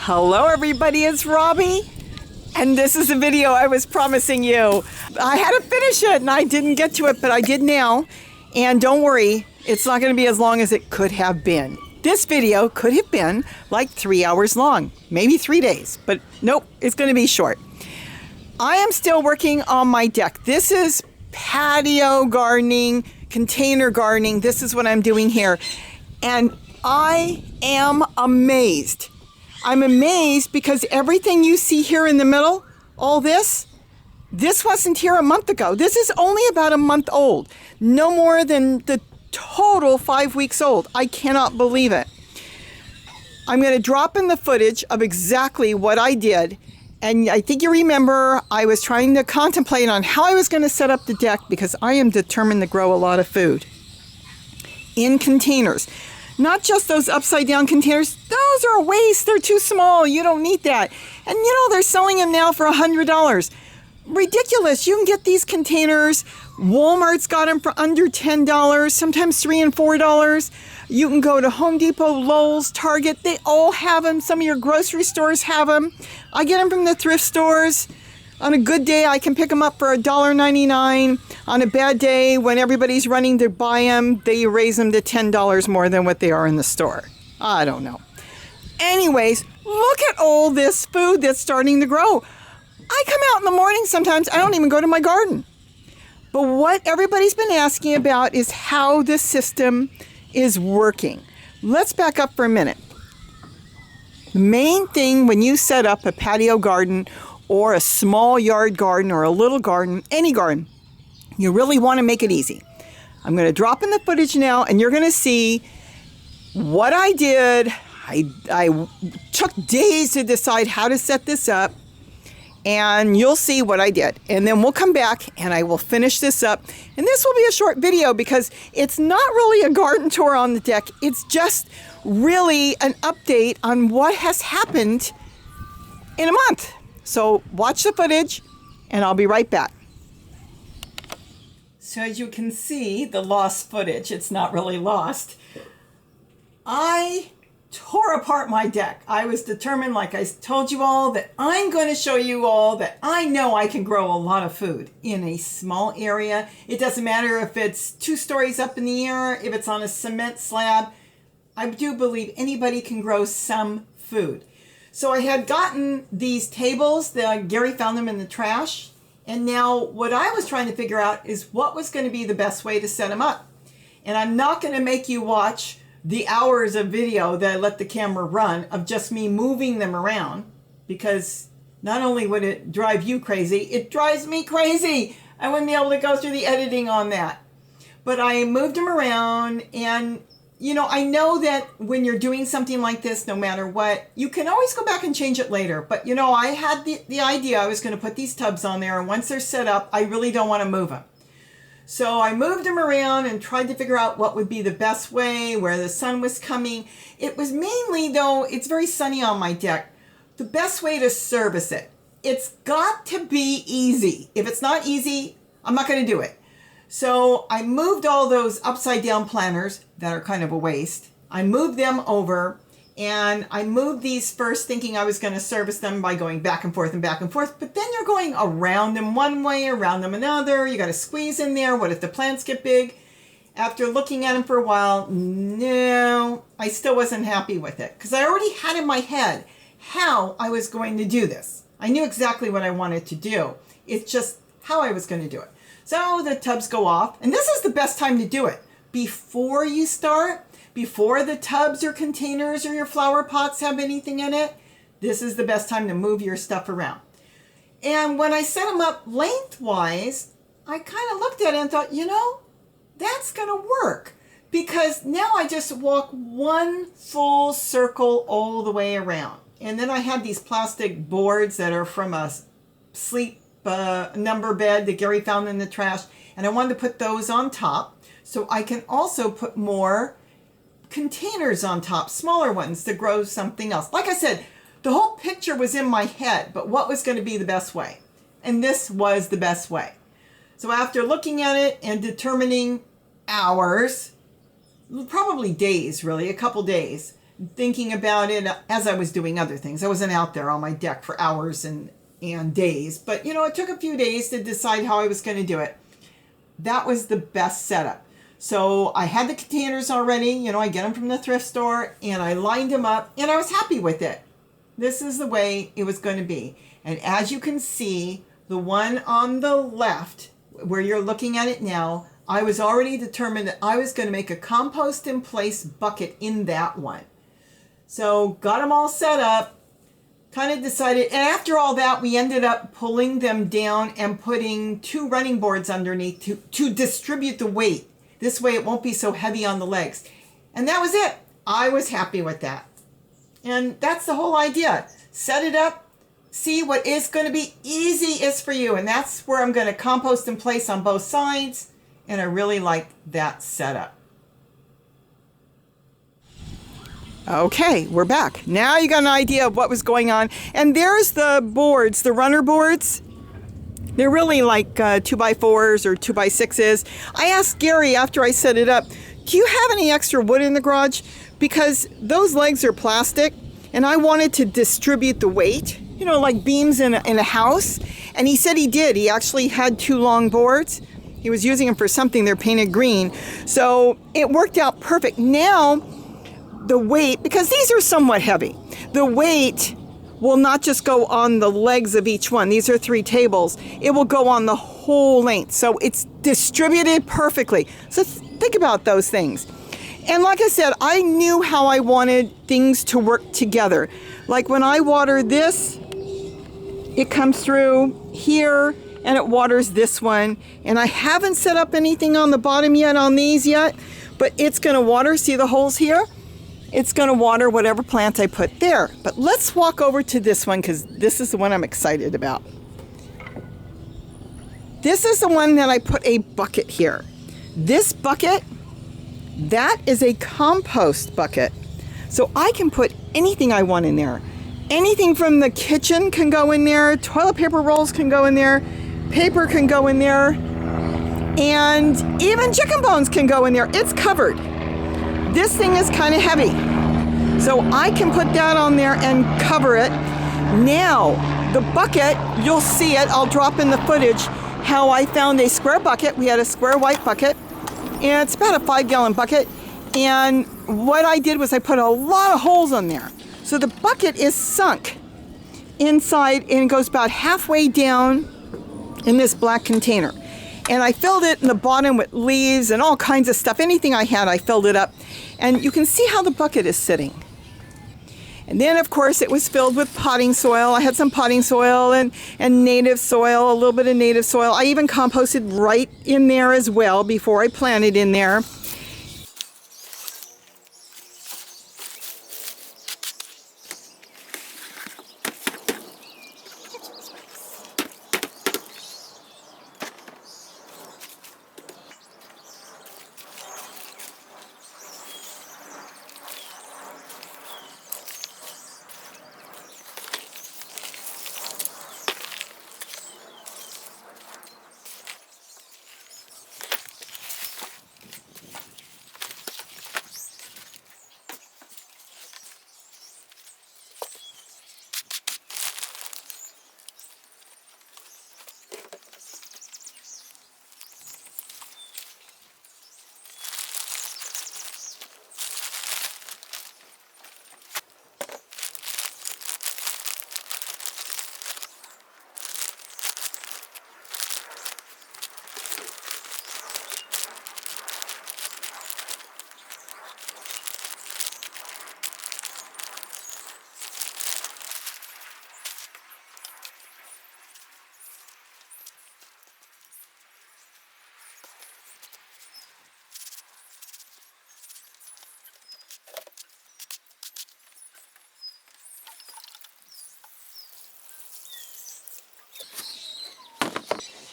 Hello everybody, it's Robbie, and this is a video I was promising you. I had to finish it and I didn't get to it, but I did now. And don't worry, it's not going to be as long as it could have been. This video could have been like 3 hours long, maybe 3 days, but nope, it's going to be short. I am still working on my deck. This is patio gardening, container gardening. This is what I'm doing here. And I am amazed. I'm amazed because everything you see here in the middle, all this wasn't here a month ago. This is only about a month old. No more than the total 5 weeks old. I cannot believe it. I'm going to drop in the footage of exactly what I did. And I think you remember I was trying to contemplate on how I was going to set up the deck because I am determined to grow a lot of food in containers. Not just those upside down containers. Those are a waste. They're too small. You don't need that. And you know, they're selling them now for $100. Ridiculous. You can get these containers. Walmart's got them for under $10, sometimes $3 and $4. You can go to Home Depot, Lowe's, Target. They all have them. Some of your grocery stores have them. I get them from the thrift stores. On a good day, I can pick them up for $1.99. On a bad day, when everybody's running to buy them, they raise them to $10 more than what they are in the store. I don't know. Anyways, look at all this food that's starting to grow. I come out in the morning sometimes. I don't even go to my garden. But what everybody's been asking about is how this system is working. Let's back up for a minute. The main thing when you set up a patio garden or a small yard garden or a little garden, any garden, you really want to make it easy. I'm going to drop in the footage now and you're going to see what I did. I took days to decide how to set this up and you'll see what I did. And then we'll come back and I will finish this up. And this will be a short video because it's not really a garden tour on the deck. It's just really an update on what has happened in a month. So watch the footage and I'll be right back. So as you can see, the lost footage, it's not really lost. I tore apart my deck. I was determined, like I told you all, that I'm going to show you all that I know I can grow a lot of food in a small area. It doesn't matter if it's 2 stories up in the air, if it's on a cement slab. I do believe anybody can grow some food. So I had gotten these tables, Gary found them in the trash, and now what I was trying to figure out is what was going to be the best way to set them up. And I'm not going to make you watch the hours of video that I let the camera run of just me moving them around, because not only would it drive you crazy, it drives me crazy. I wouldn't be able to go through the editing on that. But I moved them around and you know, I know that when you're doing something like this, no matter what, you can always go back and change it later. But, you know, I had the idea I was going to put these tubs on there. And once they're set up, I really don't want to move them. So I moved them around and tried to figure out what would be the best way, where the sun was coming. It was mainly, though, it's very sunny on my deck, the best way to service it. It's got to be easy. If it's not easy, I'm not going to do it. So I moved all those upside down planters that are kind of a waste. I moved them over and I moved these first thinking I was going to service them by going back and forth and back and forth. But then you're going around them one way, around them another. You got to squeeze in there. What if the plants get big? After looking at them for a while, no, I still wasn't happy with it because I already had in my head how I was going to do this. I knew exactly what I wanted to do. It's just how I was going to do it. So the tubs go off, and this is the best time to do it. Before you start, before the tubs or containers or your flower pots have anything in it, this is the best time to move your stuff around. And when I set them up lengthwise, I kind of looked at it and thought, you know, that's going to work. Because now I just walk one full circle all the way around. And then I had these plastic boards that are from a sleep number bed that Gary found in the trash, and I wanted to put those on top so I can also put more containers on top, smaller ones to grow something else. Like I said, the whole picture was in my head, but what was going to be the best way? And this was the best way. So after looking at it and determining hours, probably days really, a couple days, thinking about it as I was doing other things. I wasn't out there on my deck for hours and days, but you know, it took a few days to decide how I was going to do it. That was the best setup. So I had the containers already, you know, I get them from the thrift store, and I lined them up, and I was happy with it. This is the way it was going to be. And as you can see, the one on the left, where you're looking at it now, I was already determined that I was going to make a compost in place bucket in that one. So got them all set up, kind of decided, and after all that, we ended up pulling them down and putting 2 running boards underneath to distribute the weight. This way it won't be so heavy on the legs. And that was it. I was happy with that. And that's the whole idea. Set it up, see what is going to be easy is for you. And that's where I'm going to compost in place on both sides. And I really like that setup. Okay, we're back. Now you got an idea of what was going on. And there's the boards, the runner boards. They're really like 2x4s or 2x6s. I asked Gary after I set it up, do you have any extra wood in the garage? Because those legs are plastic, and I wanted to distribute the weight, you know, like beams in a house. And he said he did. He actually had 2 long boards. He was using them for something. They're painted green. So it worked out perfect. Now, the weight, because these are somewhat heavy, the weight will not just go on the legs of each one. These are 3 tables. It will go on the whole length. So it's distributed perfectly. So think about those things. And like I said, I knew how I wanted things to work together. Like when I water this, it comes through here and it waters this one. And I haven't set up anything on the bottom yet on these yet, but it's gonna water, see the holes here? It's going to water whatever plants I put there. But let's walk over to this one, because this is the one I'm excited about. This is the one that I put a bucket here. This bucket, that is a compost bucket. So I can put anything I want in there. Anything from the kitchen can go in there. Toilet paper rolls can go in there. Paper can go in there. And even chicken bones can go in there. It's covered. This thing is kind of heavy, so I can put that on there and cover it. Now, the bucket, you'll see it, I'll drop in the footage, how I found a square bucket. We had a square white bucket, and it's about a 5-gallon bucket. And what I did was I put a lot of holes on there. So the bucket is sunk inside, and it goes about halfway down in this black container. And I filled it in the bottom with leaves and all kinds of stuff. Anything I had, I filled it up. And you can see how the bucket is sitting. And then, of course, it was filled with potting soil. I had some potting soil and native soil, a little bit of native soil. I even composted right in there as well before I planted in there.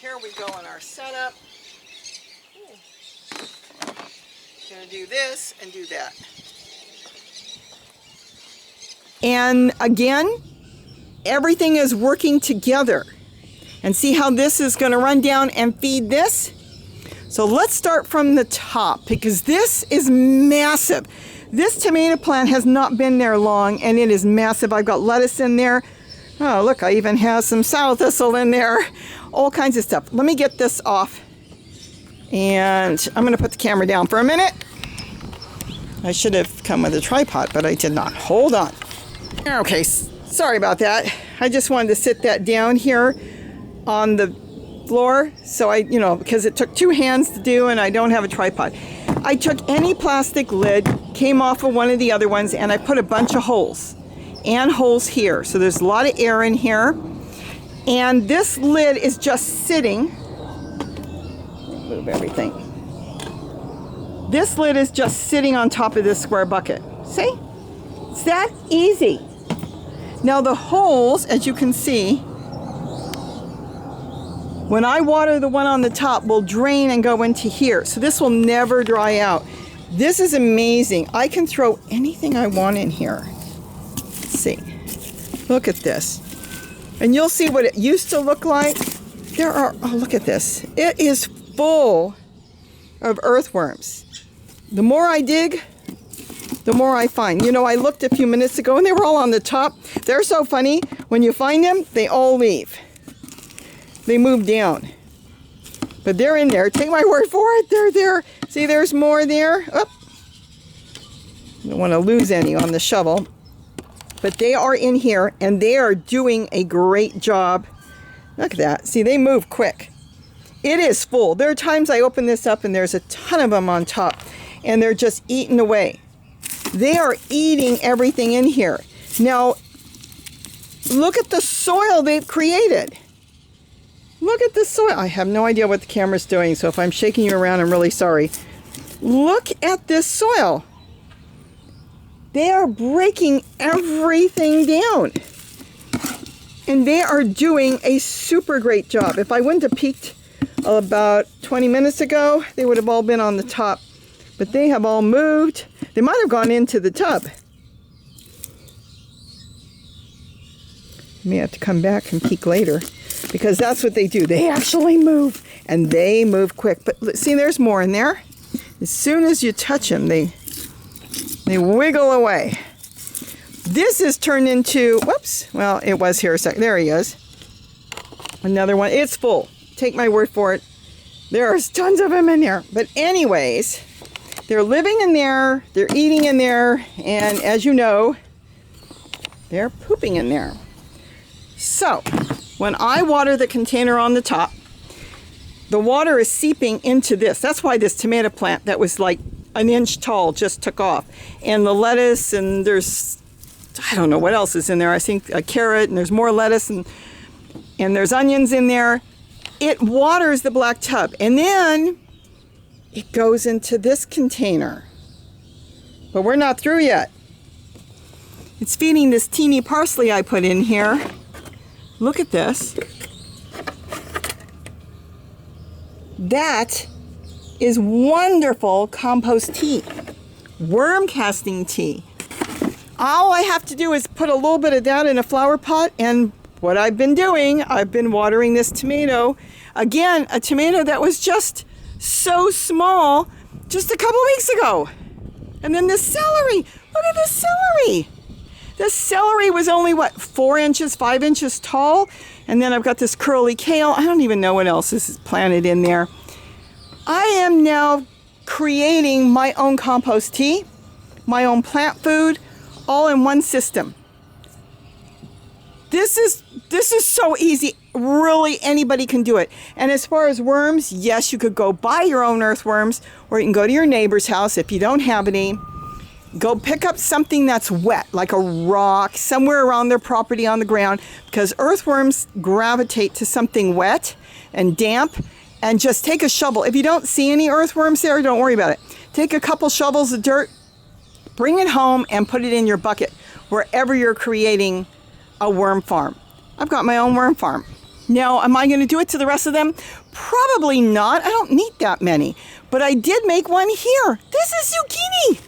Here we go in our setup. Gonna do this and do that. And again, everything is working together. And see how this is gonna run down and feed this? So let's start from the top, because this is massive. This tomato plant has not been there long, and it is massive. I've got lettuce in there. Oh, look, I even have some sow thistle in there. All kinds of stuff. Let me get this off. And I'm going to put the camera down for a minute. I should have come with a tripod, but I did not. Hold on. Okay, sorry about that. I just wanted to sit that down here on the floor. So because it took 2 hands to do, and I don't have a tripod. I took any plastic lid, came off of one of the other ones, and I put a bunch of holes. And holes here. So there's a lot of air in here. And this lid is just sitting. Move everything. This lid is just sitting on top of this square bucket. See? It's that easy. Now the holes, as you can see, when I water the one on the top, will drain and go into here. So this will never dry out. This is amazing. I can throw anything I want in here. See, look at this, and you'll see what it used to look like. Look at this. It is full of earthworms. The more I dig, the more I find. I looked a few minutes ago and they were all on the top. They're so funny. When you find them, they all leave. They move down, but they're in there. Take my word for it. They're there. See, there's more there. Oh, don't want to lose any on the shovel. But they are in here, and they are doing a great job. Look at that. See, they move quick. It is full. There are times I open this up, and there's a ton of them on top, and they're just eating away. They are eating everything in here. Now, look at the soil they've created. Look at the soil. I have no idea what the camera's doing, so if I'm shaking you around, I'm really sorry. Look at this soil. They are breaking everything down. And they are doing a super great job. If I wouldn't have peeked about 20 minutes ago, they would have all been on the top. But they have all moved. They might have gone into the tub. May have to come back and peek later, because that's what they do. They actually move, and they move quick. But see, there's more in there. As soon as you touch them, they wiggle away. This is turned into, whoops, well, it was here a second. There he is. Another one. It's full. Take my word for it. There's tons of them in there. But anyways, they're living in there. They're eating in there. And as you know, they're pooping in there. So when I water the container on the top, the water is seeping into this. That's why this tomato plant that was like an inch tall just took off. And the lettuce, and there's, I don't know what else is in there. I think a carrot, and there's more lettuce, and there's onions in there. It waters the black tub, and then it goes into this container. But we're not through yet. It's feeding this teeny parsley I put in here. Look at this. That is wonderful compost tea, worm casting tea. All I have to do is put a little bit of that in a flower pot, and what I've been doing, I've been watering this tomato. Again, a tomato that was just so small just a couple weeks ago. And then the celery, look at the celery. The celery was only, 4 inches, 5 inches tall? And then I've got this curly kale. I don't even know what else is planted in there. I am now creating my own compost tea, my own plant food, all in one system. This is so easy. Really, anybody can do it. And as far as worms, yes, you could go buy your own earthworms, or you can go to your neighbor's house if you don't have any. Go pick up something that's wet, like a rock, somewhere around their property on the ground, because earthworms gravitate to something wet and damp. And just take a shovel. If you don't see any earthworms there, don't worry about it. Take a couple shovels of dirt, bring it home, and put it in your bucket wherever you're creating a worm farm. I've got my own worm farm. Now, am I going to do it to the rest of them? Probably not. I don't need that many. But I did make one here. This is zucchini.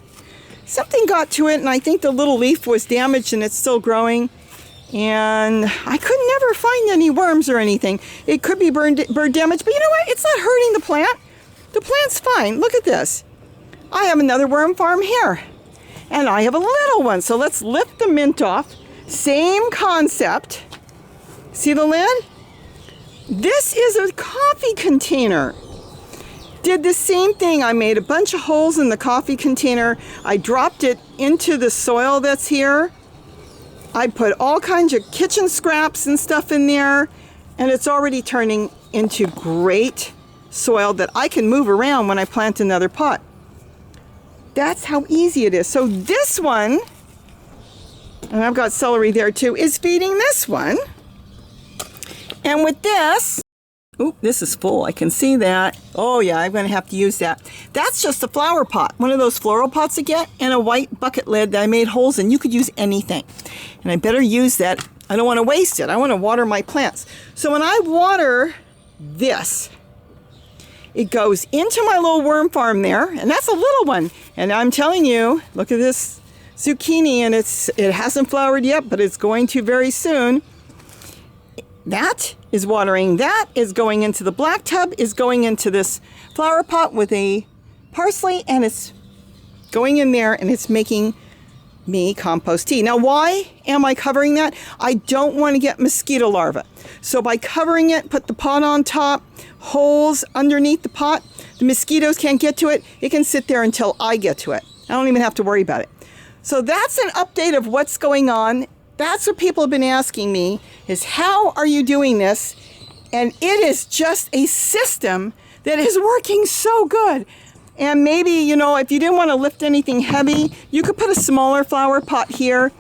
Something got to it, and I think the little leaf was damaged, and it's still growing. And I could never find any worms or anything. It could be bird damage, but you know what? It's not hurting the plant. The plant's fine. Look at this. I have another worm farm here. And I have a little one. So let's lift the mint off. Same concept. See the lid? This is a coffee container. Did the same thing. I made a bunch of holes in the coffee container. I dropped it into the soil that's here. I put all kinds of kitchen scraps and stuff in there, and it's already turning into great soil that I can move around when I plant another pot. That's how easy it is. So this one, and I've got celery there too, is feeding this one. And with this, oh, this is full. I can see that. Oh yeah, I'm going to have to use that. That's just a flower pot, one of those floral pots you get, and a white bucket lid that I made holes in. You could use anything. And I better use that. I don't want to waste it. I want to water my plants. So when I water this, it goes into my little worm farm there, and that's a little one. And I'm telling you, look at this zucchini, and it hasn't flowered yet, but it's going to very soon. That is watering. That is going into the black tub, is going into this flower pot with a parsley, and it's going in there, and it's making me compost tea. Now, why am I covering that? I don't want to get mosquito larvae. So by covering it, put the pot on top, holes underneath the pot. The mosquitoes can't get to it. It can sit there until I get to it. I don't even have to worry about it. So that's an update of what's going on. That's what people have been asking me, is how are you doing this? And it is just a system that is working so good. And maybe, you know, if you didn't want to lift anything heavy, you could put a smaller flower pot here.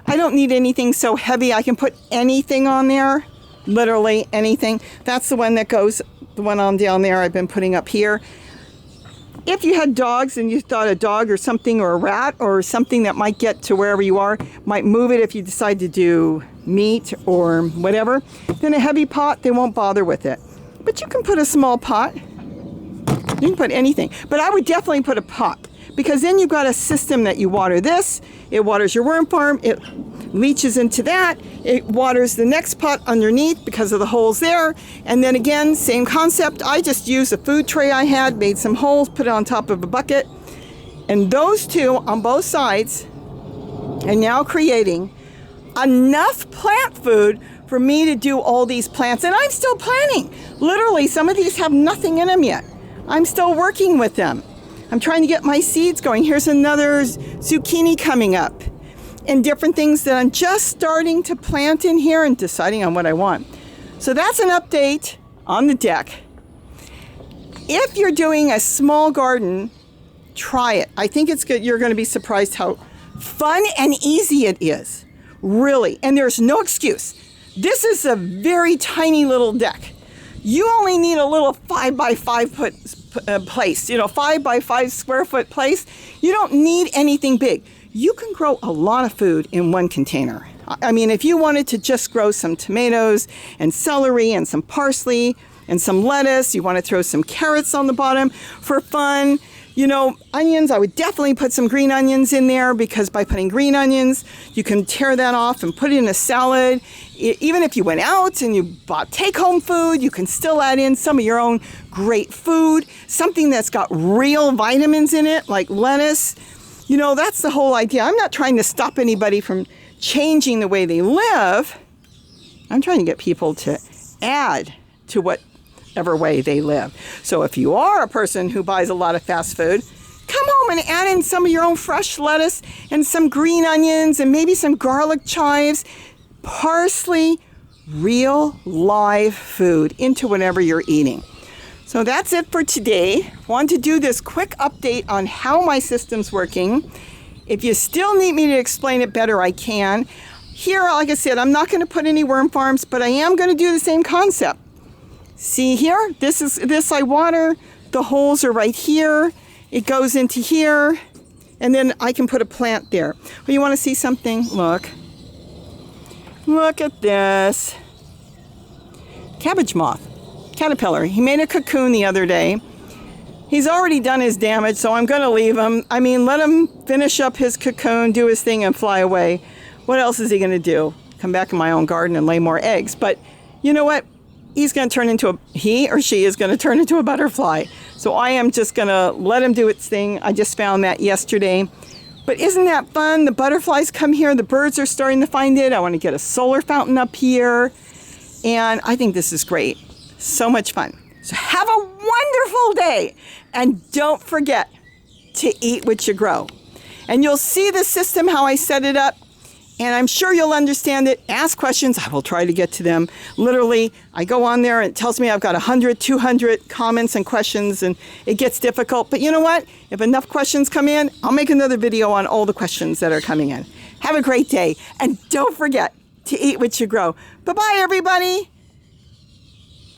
I don't need anything so heavy. I can put anything on there, literally anything. That's the one that goes, the one on down there I've been putting up here. If you had dogs and you thought a dog or something, or a rat or something that might get to wherever you are, might move it if you decide to do meat or whatever, then a heavy pot, they won't bother with it. But you can put a small pot. You can put anything. But I would definitely put a pot, because then you've got a system that you water this, it waters your worm farm, it leaches into that, it waters the next pot underneath because of the holes there, and then again, same concept. I just used a food tray I had, made some holes, put it on top of a bucket, and those two on both sides are now creating enough plant food for me to do all these plants. And I'm still planting. Literally, some of these have nothing in them yet. I'm still working with them. I'm trying to get my seeds going. Here's another zucchini coming up, and different things that I'm just starting to plant in here and deciding on what I want. So that's an update on the deck. If you're doing a small garden, try it. I think it's good. You're going to be surprised how fun and easy it is, really. And there's no excuse. This is a very tiny little deck. You only need a little 5 by 5 foot place, 5 by 5 square foot place. You don't need anything big. You can grow a lot of food in one container. I mean, if you wanted to just grow some tomatoes and celery and some parsley and some lettuce, you want to throw some carrots on the bottom for fun. Onions, I would definitely put some green onions in there, because by putting green onions, you can tear that off and put it in a salad. Even if you went out and you bought take-home food, you can still add in some of your own great food, something that's got real vitamins in it, like lettuce. That's the whole idea. I'm not trying to stop anybody from changing the way they live. I'm trying to get people to add to whatever way they live. So if you are a person who buys a lot of fast food, come home and add in some of your own fresh lettuce and some green onions and maybe some garlic chives, parsley, real live food into whatever you're eating. So that's it for today. Wanted to do this quick update on how my system's working. If you still need me to explain it better, I can. Here, like I said, I'm not going to put any worm farms, but I am going to do the same concept. See here? This I water. The holes are right here. It goes into here, and then I can put a plant there. Well, you want to see something? Look. Look at this. Cabbage moth. Caterpillar. He made a cocoon the other day. He's already done his damage, so I'm going to leave him. Let him finish up his cocoon, do his thing, and fly away. What else is he going to do? Come back in my own garden and lay more eggs. But you know what? He or she is going to turn into a butterfly. So I am just going to let him do its thing. I just found that yesterday. But isn't that fun? The butterflies come here. The birds are starting to find it. I want to get a solar fountain up here. And I think this is great. So much fun. So have a wonderful day. And don't forget to eat what you grow. And you'll see the system, how I set it up. And I'm sure you'll understand it. Ask questions. I will try to get to them. Literally, I go on there and it tells me I've got 100, 200 comments and questions, and it gets difficult. But you know what? If enough questions come in, I'll make another video on all the questions that are coming in. Have a great day. And don't forget to eat what you grow. Bye-bye, everybody.